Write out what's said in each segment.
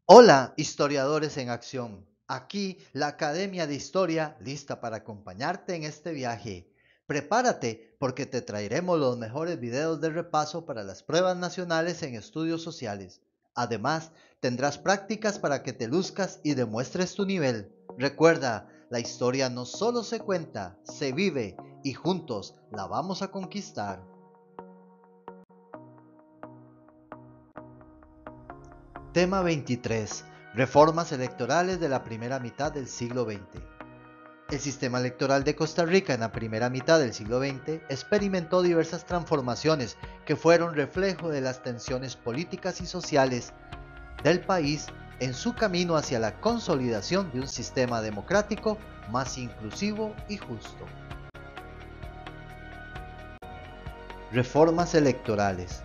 Hola, historiadores en acción. Aquí la Academia de Historia lista para acompañarte en este viaje. Prepárate porque te traeremos los mejores videos de repaso para las pruebas nacionales en estudios sociales. Además, tendrás prácticas para que te luzcas y demuestres tu nivel. Recuerda, la historia no solo se cuenta, se vive y juntos la vamos a conquistar. Tema 23. Reformas electorales de la primera mitad del siglo XX. El sistema electoral de Costa Rica en la primera mitad del siglo XX experimentó diversas transformaciones que fueron reflejo de las tensiones políticas y sociales del país en su camino hacia la consolidación de un sistema democrático más inclusivo y justo. Reformas electorales.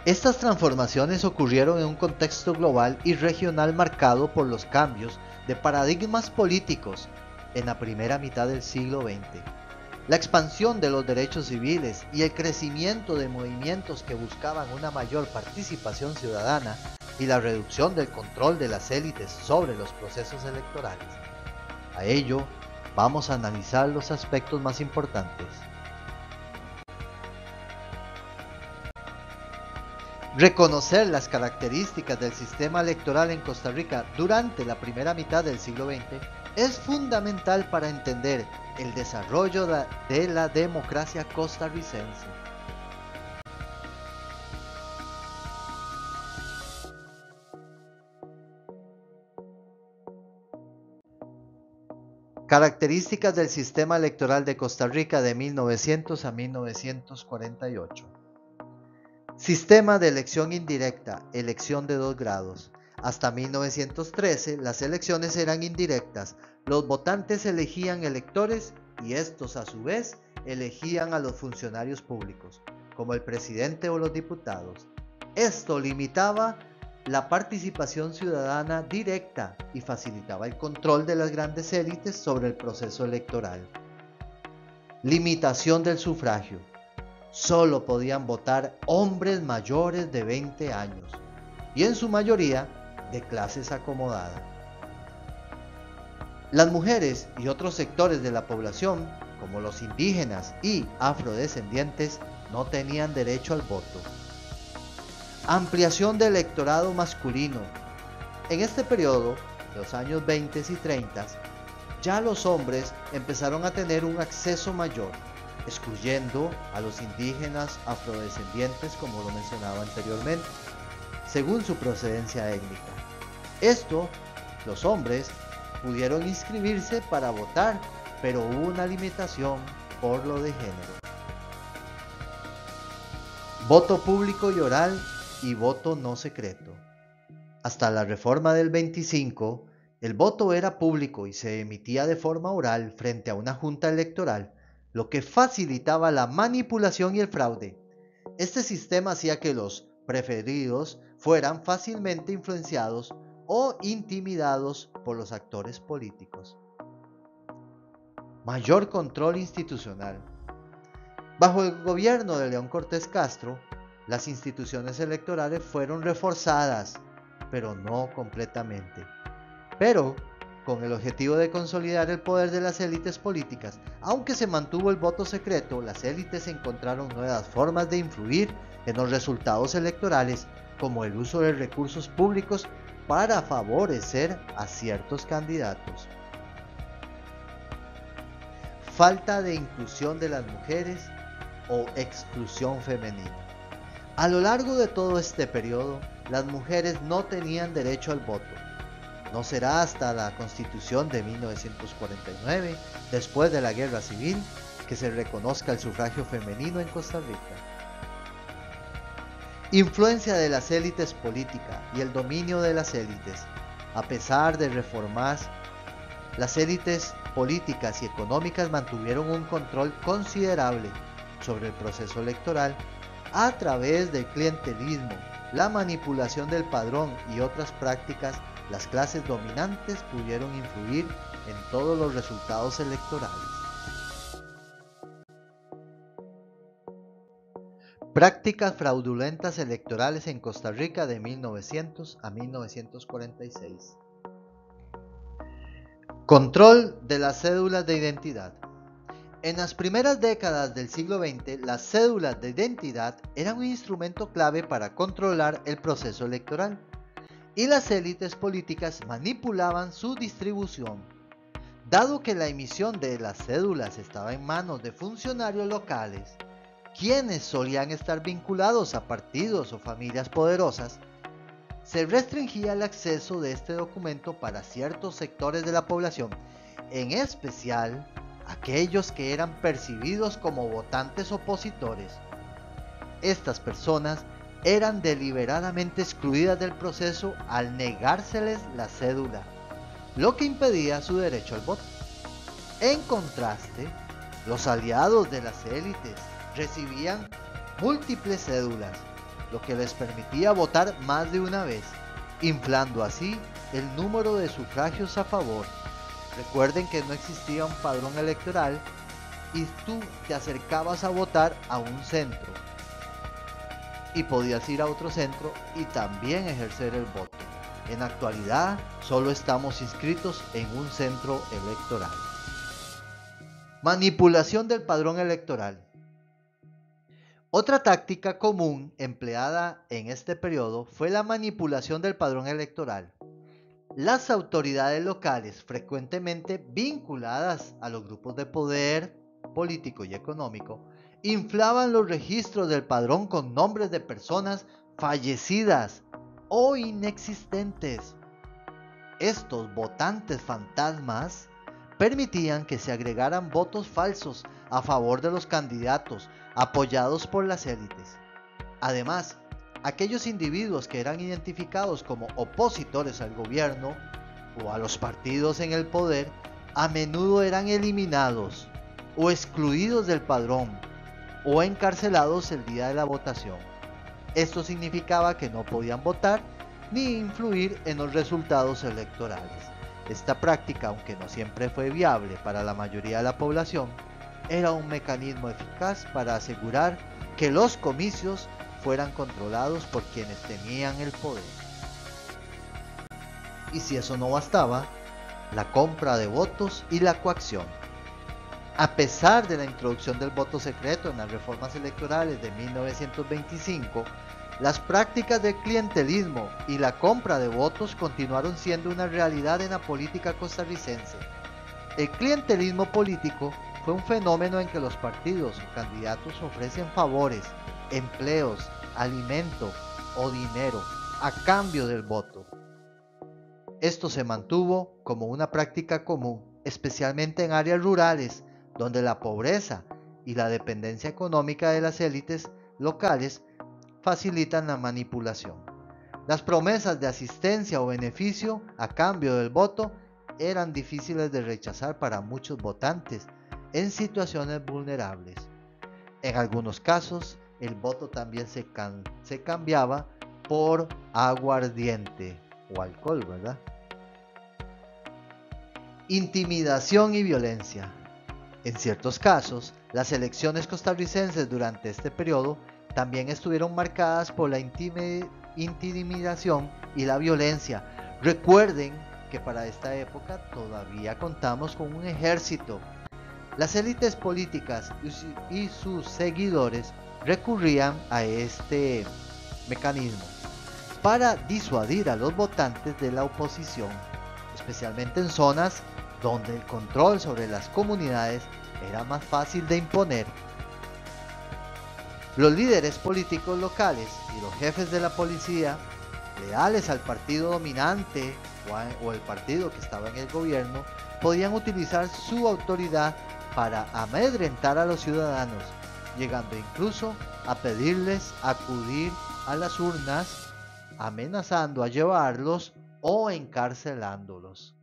Estas transformaciones ocurrieron en un contexto global y regional marcado por los cambios de paradigmas políticos en la primera mitad del siglo XX. La expansión de los derechos civiles y el crecimiento de movimientos que buscaban una mayor participación ciudadana y la reducción del control de las élites sobre los procesos electorales. A ello, vamos a analizar los aspectos más importantes. Reconocer las características del sistema electoral en Costa Rica durante la primera mitad del siglo XX es fundamental para entender el desarrollo de la democracia costarricense. Características del sistema electoral de Costa Rica de 1900 a 1948. Sistema de elección indirecta, elección de 2 grados. Hasta 1913 las elecciones eran indirectas. Los votantes elegían electores y estos a su vez elegían a los funcionarios públicos, como el presidente o los diputados. Esto limitaba la participación ciudadana directa y facilitaba el control de las grandes élites sobre el proceso electoral. Limitación del sufragio. Solo podían votar hombres mayores de 20 años y en su mayoría de clases acomodadas. Las mujeres y otros sectores de la población, como los indígenas y afrodescendientes, no tenían derecho al voto. Ampliación del electorado masculino. En este periodo, los años 20 y 30, ya los hombres empezaron a tener un acceso mayor, excluyendo a los indígenas afrodescendientes, como lo mencionaba anteriormente, según su procedencia étnica. Esto, los hombres pudieron inscribirse para votar, pero hubo una limitación por lo de género. Voto público y oral y voto no secreto. Hasta la reforma del 25, el voto era público y se emitía de forma oral frente a una junta electoral, lo que facilitaba la manipulación y el fraude. Este sistema hacía que los preferidos fueran fácilmente influenciados o intimidados por los actores políticos. Mayor control institucional. Bajo el gobierno de León Cortés Castro, las instituciones electorales fueron reforzadas, pero no completamente. Pero con el objetivo de consolidar el poder de las élites políticas, aunque se mantuvo el voto secreto, las élites encontraron nuevas formas de influir en los resultados electorales, como el uso de recursos públicos para favorecer a ciertos candidatos. Falta de inclusión de las mujeres o exclusión femenina. A lo largo de todo este periodo, las mujeres no tenían derecho al voto. No será hasta la Constitución de 1949, después de la Guerra Civil, que se reconozca el sufragio femenino en Costa Rica. Influencia de las élites políticas y el dominio de las élites. A pesar de reformas, las élites políticas y económicas mantuvieron un control considerable sobre el proceso electoral a través del clientelismo, la manipulación del padrón y otras prácticas. Las clases dominantes pudieron influir en todos los resultados electorales. Prácticas fraudulentas electorales en Costa Rica de 1900 a 1946. Control de las cédulas de identidad. En las primeras décadas del siglo XX, las cédulas de identidad eran un instrumento clave para controlar el proceso electoral, y las élites políticas manipulaban su distribución. Dado que la emisión de las cédulas estaba en manos de funcionarios locales, quienes solían estar vinculados a partidos o familias poderosas, se restringía el acceso de este documento para ciertos sectores de la población, en especial aquellos que eran percibidos como votantes opositores. Estas personas eran deliberadamente excluidas del proceso al negárseles la cédula, lo que impedía su derecho al voto. En contraste, los aliados de las élites recibían múltiples cédulas, lo que les permitía votar más de una vez, inflando así el número de sufragios a favor. Recuerden que no existía un padrón electoral y tú te acercabas a votar a un centro y podías ir a otro centro y también ejercer el voto. En la actualidad solo estamos inscritos en un centro electoral. Manipulación del padrón electoral. Otra táctica común empleada en este periodo fue la manipulación del padrón electoral. Las autoridades locales, frecuentemente vinculadas a los grupos de poder político y económico, inflaban los registros del padrón con nombres de personas fallecidas o inexistentes. Estos votantes fantasmas permitían que se agregaran votos falsos a favor de los candidatos apoyados por las élites. Además, aquellos individuos que eran identificados como opositores al gobierno o a los partidos en el poder a menudo eran eliminados o excluidos del padrón o encarcelados el día de la votación. Esto significaba que no podían votar ni influir en los resultados electorales. Esta práctica, aunque no siempre fue viable para la mayoría de la población, era un mecanismo eficaz para asegurar que los comicios fueran controlados por quienes tenían el poder. Y si eso no bastaba, la compra de votos y la coacción. A pesar de la introducción del voto secreto en las reformas electorales de 1925, las prácticas del clientelismo y la compra de votos continuaron siendo una realidad en la política costarricense. El clientelismo político fue un fenómeno en que los partidos o candidatos ofrecen favores, empleos, alimento o dinero a cambio del voto. Esto se mantuvo como una práctica común, especialmente en áreas rurales, donde la pobreza y la dependencia económica de las élites locales facilitan la manipulación. Las promesas de asistencia o beneficio a cambio del voto eran difíciles de rechazar para muchos votantes en situaciones vulnerables. En algunos casos, el voto también se cambiaba por aguardiente o alcohol, ¿verdad? Intimidación y violencia. En ciertos casos, las elecciones costarricenses durante este periodo también estuvieron marcadas por la intimidación y la violencia. Recuerden que para esta época todavía contamos con un ejército. Las élites políticas y sus seguidores recurrían a este mecanismo para disuadir a los votantes de la oposición, especialmente en zonas donde el control sobre las comunidades era más fácil de imponer. Los líderes políticos locales y los jefes de la policía, leales al partido dominante o el partido que estaba en el gobierno, podían utilizar su autoridad para amedrentar a los ciudadanos, llegando incluso a pedirles acudir a las urnas, amenazando a llevarlos o encarcelándolos.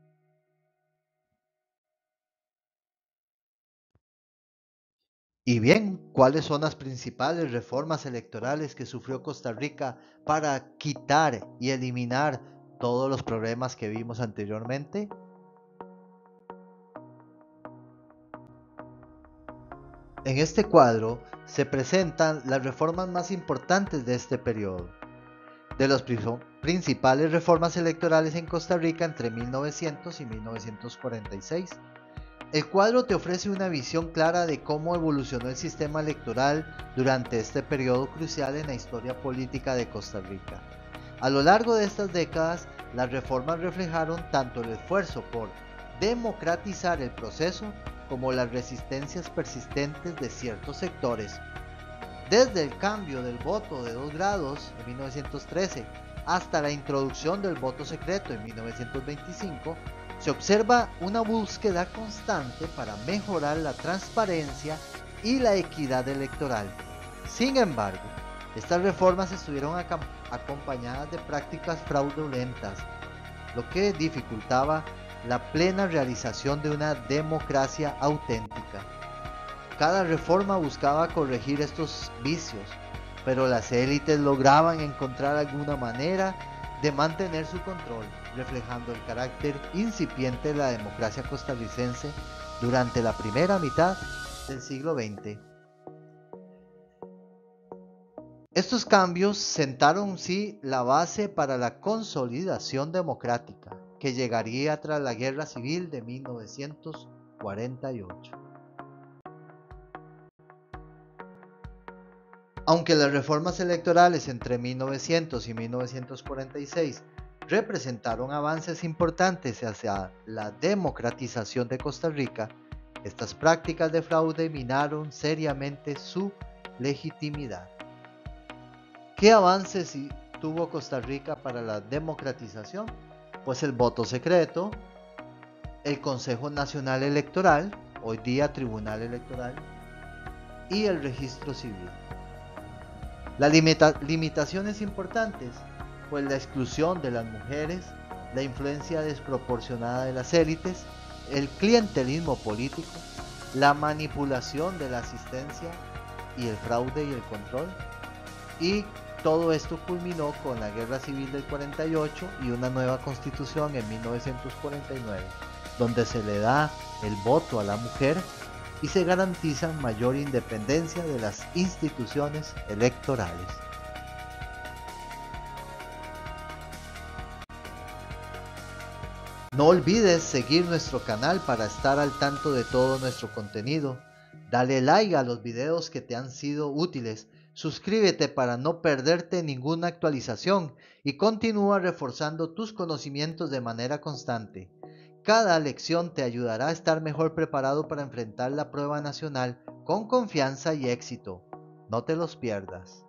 Y bien, ¿cuáles son las principales reformas electorales que sufrió Costa Rica para quitar y eliminar todos los problemas que vimos anteriormente? En este cuadro se presentan las reformas más importantes de este periodo. De las principales reformas electorales en Costa Rica entre 1900 y 1946. El cuadro te ofrece una visión clara de cómo evolucionó el sistema electoral durante este periodo crucial en la historia política de Costa Rica. A lo largo de estas décadas, las reformas reflejaron tanto el esfuerzo por democratizar el proceso como las resistencias persistentes de ciertos sectores. Desde el cambio del voto de 2 grados en 1913 hasta la introducción del voto secreto en 1925, se observa una búsqueda constante para mejorar la transparencia y la equidad electoral. Sin embargo, estas reformas estuvieron acompañadas de prácticas fraudulentas, lo que dificultaba la plena realización de una democracia auténtica. Cada reforma buscaba corregir estos vicios, pero las élites lograban encontrar alguna manera de mantener su control, reflejando el carácter incipiente de la democracia costarricense durante la primera mitad del siglo XX. Estos cambios sentaron sí la base para la consolidación democrática, que llegaría tras la Guerra Civil de 1948. Aunque las reformas electorales entre 1900 y 1946 representaron avances importantes hacia la democratización de Costa Rica, estas prácticas de fraude minaron seriamente su legitimidad. ¿Qué avances tuvo Costa Rica para la democratización? Pues el voto secreto, el Consejo Nacional Electoral, hoy día Tribunal Electoral, y el registro civil. Las limitaciones importantes, pues la exclusión de las mujeres, la influencia desproporcionada de las élites, el clientelismo político, la manipulación de la asistencia y el fraude y el control. Y todo esto culminó con la Guerra Civil del 48 y una nueva constitución en 1949, donde se le da el voto a la mujer y se garantiza mayor independencia de las instituciones electorales. No olvides seguir nuestro canal para estar al tanto de todo nuestro contenido. Dale like a los videos que te han sido útiles. Suscríbete para no perderte ninguna actualización y continúa reforzando tus conocimientos de manera constante. Cada lección te ayudará a estar mejor preparado para enfrentar la prueba nacional con confianza y éxito. No te los pierdas.